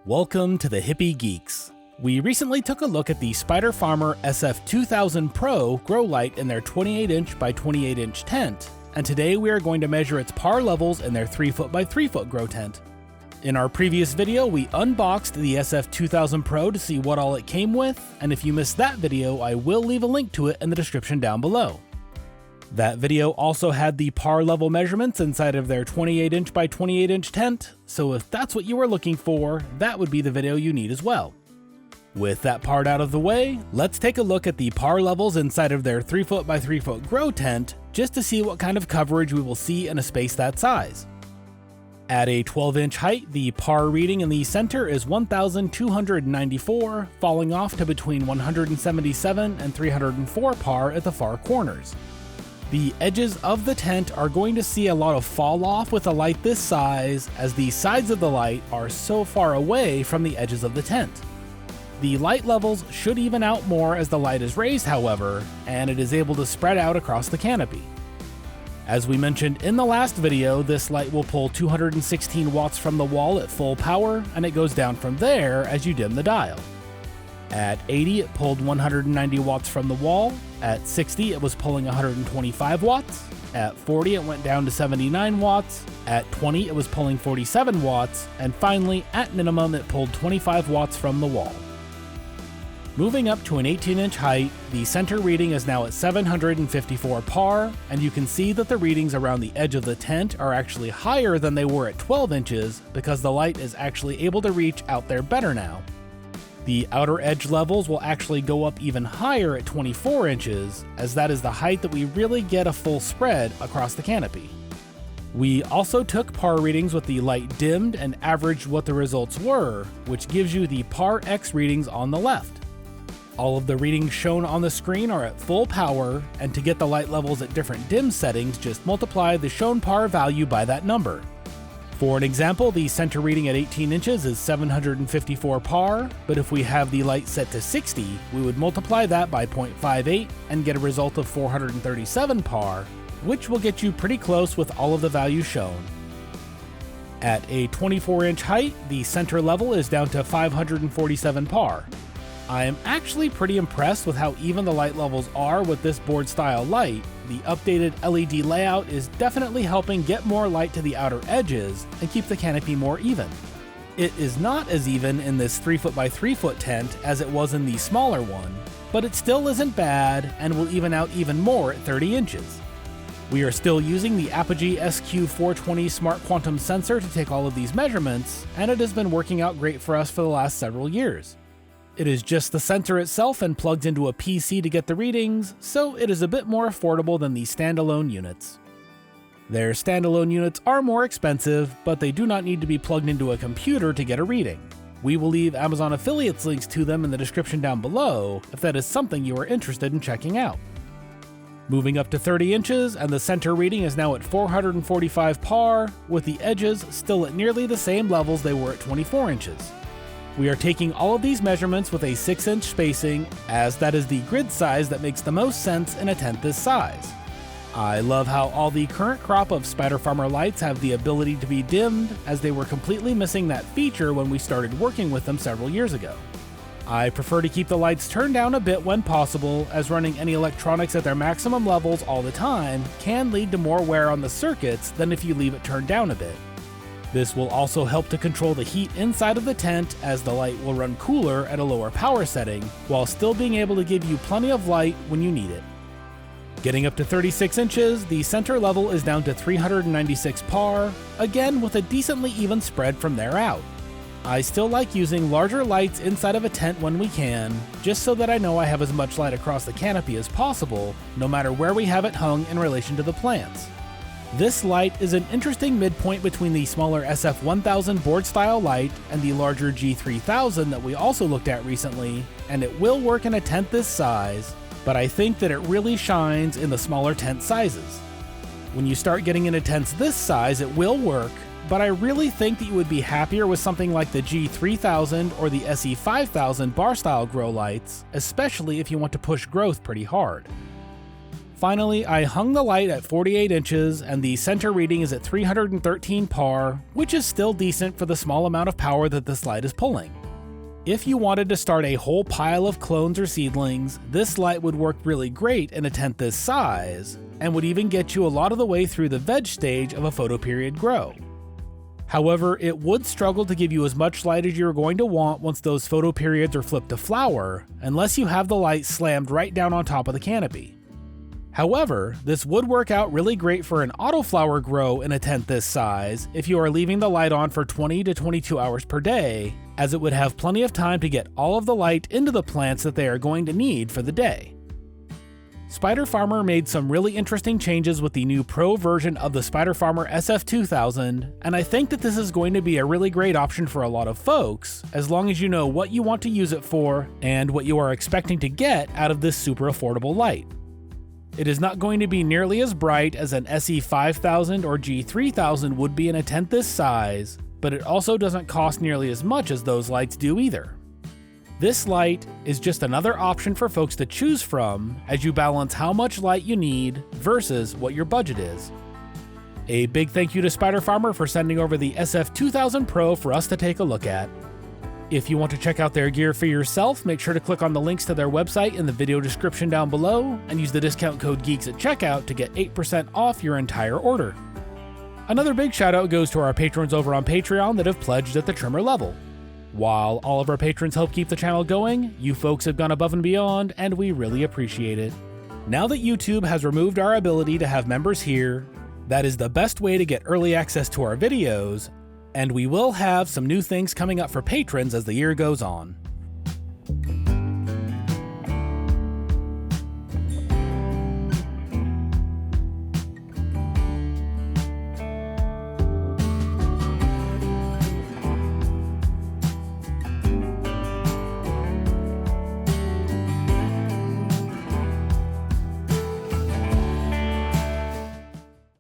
Welcome to the Hippie Geeks. We recently took a look at the Spider Farmer SF2000 Pro grow light in their 28" by 28" tent, and today we are going to measure its par levels in their 3" by 3" grow tent. In our previous video, we unboxed the SF2000 Pro to see what all it came with, and if you missed that video, I will leave a link to it in the description down below. That video also had the par level measurements inside of their 28" by 28" tent, so if that's what you were looking for, that would be the video you need as well. With that part out of the way, let's take a look at the par levels inside of their 3" by 3" grow tent, just to see what kind of coverage we will see in a space that size. At a 12" height, the par reading in the center is 1,294, falling off to between 177 and 304 par at the far corners. The edges of the tent are going to see a lot of fall off with a light this size, as the sides of the light are so far away from the edges of the tent. The light levels should even out more as the light is raised, however, and it is able to spread out across the canopy. As we mentioned in the last video, this light will pull 216 watts from the wall at full power, and it goes down from there as you dim the dial. At 80, it pulled 190 watts from the wall. At 60, it was pulling 125 watts. At 40, it went down to 79 watts. At 20, it was pulling 47 watts. And finally, at minimum, it pulled 25 watts from the wall. Moving up to an 18" height, the center reading is now at 754 par, and you can see that the readings around the edge of the tent are actually higher than they were at 12 inches because the light is actually able to reach out there better now. The outer edge levels will actually go up even higher at 24 inches, as that is the height that we really get a full spread across the canopy. We also took par readings with the light dimmed and averaged what the results were, which gives you the par X readings on the left. All of the readings shown on the screen are at full power, and to get the light levels at different dim settings, just multiply the shown par value by that number. For an example, the center reading at 18 inches is 754 par, but if we have the light set to 60, we would multiply that by 0.58 and get a result of 437 par, which will get you pretty close with all of the values shown. At a 24" height, the center level is down to 547 par. I am actually pretty impressed with how even the light levels are with this board style light. The updated LED layout is definitely helping get more light to the outer edges and keep the canopy more even. It is not as even in this 3" by 3" tent as it was in the smaller one, but it still isn't bad and will even out even more at 30 inches. We are still using the Apogee SQ420 Smart Quantum sensor to take all of these measurements, and it has been working out great for us for the last several years. It is just the sensor itself and plugged into a PC to get the readings, so it is a bit more affordable than the standalone units. Their standalone units are more expensive, but they do not need to be plugged into a computer to get a reading. We will leave Amazon affiliates links to them in the description down below if that is something you are interested in checking out. Moving up to 30 inches, and the center reading is now at 445 par, with the edges still at nearly the same levels they were at 24 inches. We are taking all of these measurements with a 6" spacing, as that is the grid size that makes the most sense in a tent this size. I love how all the current crop of Spider Farmer lights have the ability to be dimmed, as they were completely missing that feature when we started working with them several years ago. I prefer to keep the lights turned down a bit when possible, as running any electronics at their maximum levels all the time can lead to more wear on the circuits than if you leave it turned down a bit. This will also help to control the heat inside of the tent, as the light will run cooler at a lower power setting, while still being able to give you plenty of light when you need it. Getting up to 36 inches, the center level is down to 396 par, again with a decently even spread from there out. I still like using larger lights inside of a tent when we can, just so that I know I have as much light across the canopy as possible, no matter where we have it hung in relation to the plants. This light is an interesting midpoint between the smaller SF1000 board style light and the larger G3000 that we also looked at recently, and it will work in a tent this size, but I think that it really shines in the smaller tent sizes. When you start getting into tents this size, it will work, but I really think that you would be happier with something like the G3000 or the SE5000 bar style grow lights, especially if you want to push growth pretty hard. Finally, I hung the light at 48 inches and the center reading is at 313 par, which is still decent for the small amount of power that this light is pulling. If you wanted to start a whole pile of clones or seedlings, this light would work really great in a tent this size, and would even get you a lot of the way through the veg stage of a photoperiod grow. However, it would struggle to give you as much light as you're going to want once those photoperiods are flipped to flower, unless you have the light slammed right down on top of the canopy. However, this would work out really great for an autoflower grow in a tent this size if you are leaving the light on for 20 to 22 hours per day, as it would have plenty of time to get all of the light into the plants that they are going to need for the day. Spider Farmer made some really interesting changes with the new Pro version of the Spider Farmer SF2000, and I think that this is going to be a really great option for a lot of folks, as long as you know what you want to use it for and what you are expecting to get out of this super affordable light. It is not going to be nearly as bright as an SE5000 or G3000 would be in a tent this size, but it also doesn't cost nearly as much as those lights do either. This light is just another option for folks to choose from as you balance how much light you need versus what your budget is. A big thank you to Spider Farmer for sending over the SF2000 Pro for us to take a look at. If you want to check out their gear for yourself, make sure to click on the links to their website in the video description down below and use the discount code GEEKS at checkout to get 8% off your entire order. Another big shout out goes to our patrons over on Patreon that have pledged at the trimmer level. While all of our patrons help keep the channel going, you folks have gone above and beyond, and we really appreciate it. Now that YouTube has removed our ability to have members here, that is the best way to get early access to our videos, and we will have some new things coming up for patrons as the year goes on.